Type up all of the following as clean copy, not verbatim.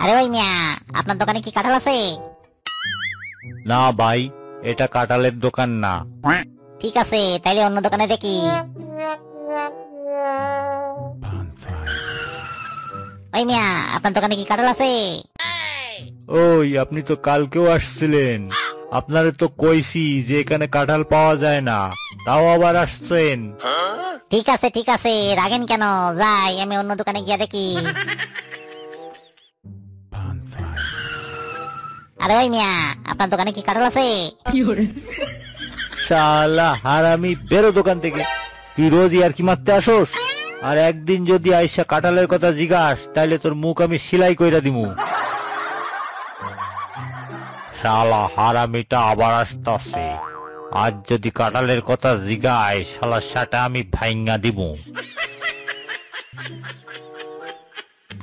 আরে ওই মিয়া, আপনার দোকানে কি কাঁঠাল আছে? না ভাই, এটা কাঁঠালের দোকান না। ঠিক আছে, তাইলে অন্য দোকানে দেখি। ওই মিয়া, আপনার দোকানে কি কাঁঠাল আছে? ওই, আপনি তো কালকেও আসছিলেন। আপনারে তো কইছি যে এখানে কাঁঠাল পাওয়া যায় না, তাও আবার আসছেন। ঠিক আছে ঠিক আছে, রাগেন কেন? যাই, আমি অন্য দোকানে গিয়ে দেখি। আরে ওই মিয়া, আপনার দোকানে কি কাঁঠাল আছে? শালা হারামি, বেরো দোকান থেকে। তুই রোজ আর কি মারতে আসোস? আর একদিন যদি আইসা কাঁঠালের কথা জিজ্ঞাস, তাইলে তোর মুখ আমি সেলাই কইরা দিমু। শালা হারামিটা আবার আসতাছে। আজ যদি কাঁঠালের কথা জিগায়, শালার সাটা আমি ভাইঙ্গা দিমু।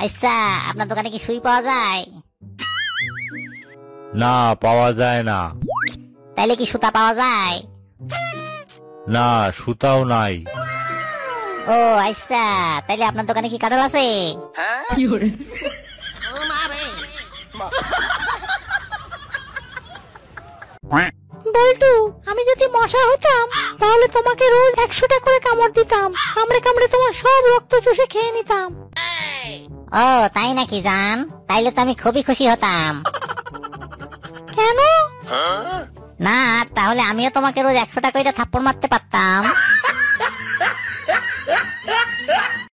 আচ্ছা, আপনার দোকানে কি সুই পাওয়া যায়? না, পাওয়া যায় না। তাইলে কি সুতা পাওয়া যায়? না, সুতাও নাই। ও আচ্ছা, তাইলে আপনার দোকানে কি কাঁঠাল আছে? বল্টু, আমি যদি মশা হতাম তাহলে তোমাকে রোজ 100টা করে কামড় দিতাম। কামড়ে কামড়ে তোমার সব রক্ত চুষে খেয়ে নিতাম। ও তাই নাকি জান? তাইলে তো আমি খুবই খুশি হতাম। কেন? না, তাহলে আমিও তোমাকে রোজ 100টা করে থাপ্পড় মারতে পারতাম।